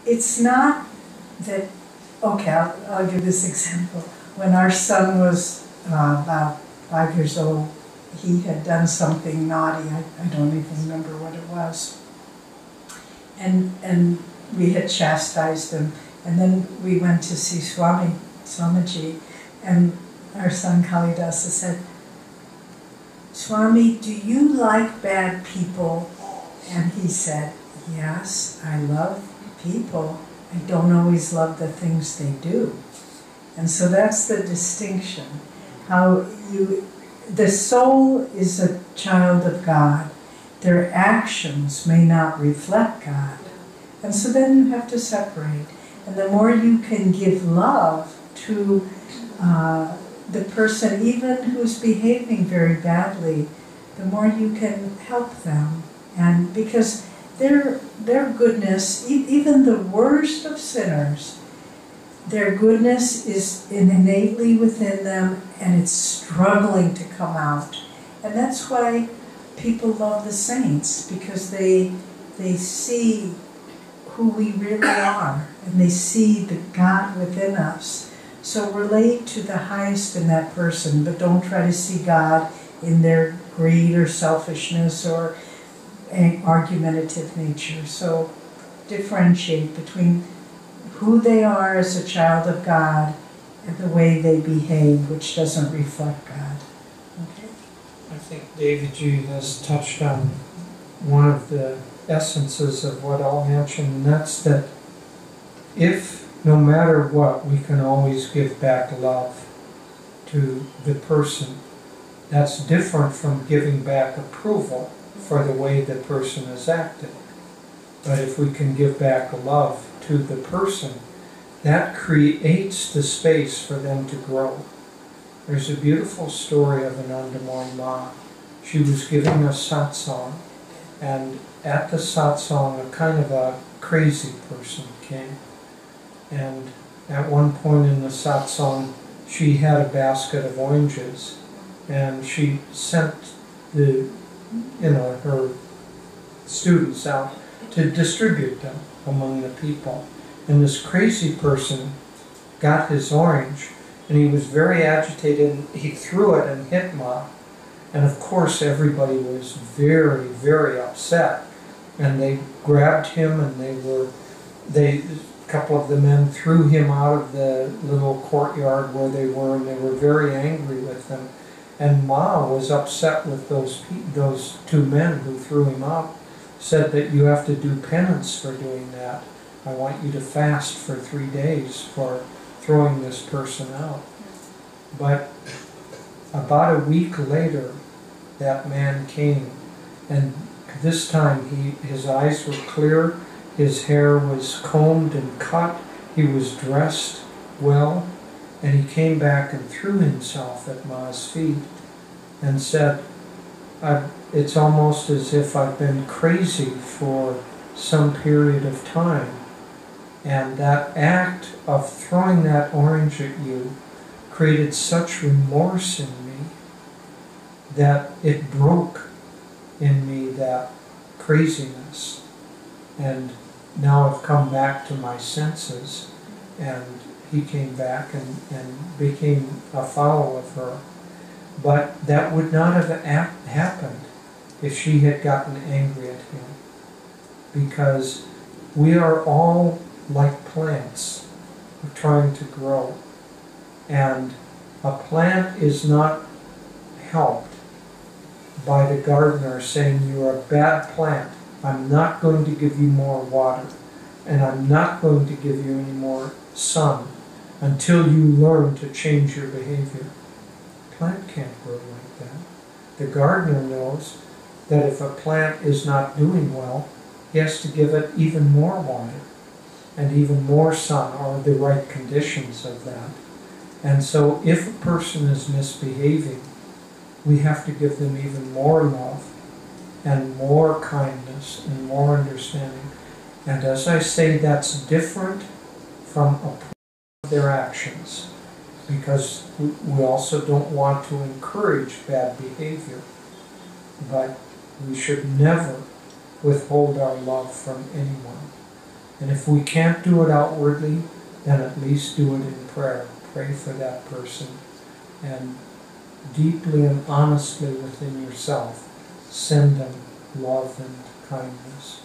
It's not that, okay, I'll give this example. When our son was about 5 years old, he had done something naughty. I don't even remember what it was. And we had chastised him. And then we went to see Swamiji, and our son Kalidasa said, "Swami, do you like bad people?" And he said, "Yes, I love people. I don't always love the things they do." And so that's the distinction. How the soul is a child of God. Their actions may not reflect God. And so then you have to separate. And the more you can give love to the person, even who's behaving very badly, the more you can help them. And because their goodness, even the worst of sinners, their goodness is innately within them, and it's struggling to come out. And that's why people love the saints, because they see who we really are, and they see the God within us. So relate to the highest in that person, but don't try to see God in their greed or selfishness or argumentative nature. So differentiate between who they are as a child of God and the way they behave, which doesn't reflect God. Okay? I think David G has touched on one of the essences of what I'll mention, and that's that if, no matter what, we can always give back love to the person, that's different from giving back approval for the way the person has acted. But if we can give back love to the person, that creates the space for them to grow. There's a beautiful story of Anandamoyi Ma. She was giving a satsang, and at the satsang, a kind of a crazy person came. And at one point in the satsang, she had a basket of oranges, and she sent her students out to distribute them among the people. And this crazy person got his orange, and he was very agitated, and he threw it and hit Ma. And of course everybody was very, very upset. And they grabbed him, and a couple of the men threw him out of the little courtyard where they were, and they were very angry with him. And Ma was upset with those two men who threw him out, said that you have to do penance for doing that. I want you to fast for 3 days for throwing this person out. But about a week later, that man came, and this time his eyes were clear, his hair was combed and cut, he was dressed well, and he came back and threw himself at Ma's feet and said, it's almost as if I've been crazy for some period of time. And that act of throwing that orange at you created such remorse in me that it broke in me that craziness. And now I've come back to my senses. And he came back and became a follower of her. But that would not have happened if she had gotten angry at him. Because we are all like plants trying to grow. And a plant is not helped by the gardener saying, you're a bad plant, I'm not going to give you more water, and I'm not going to give you any more sun until you learn to change your behavior. A plant can't grow like that. The gardener knows that if a plant is not doing well, he has to give it even more water and even more sun, or the right conditions of that. And so if a person is misbehaving, we have to give them even more love and more kindness and more understanding. And as I say, that's different from their actions, because we also don't want to encourage bad behavior. But we should never withhold our love from anyone. And if we can't do it outwardly, then at least do it in prayer. Pray for that person. And deeply and honestly within yourself, send them love and kindness.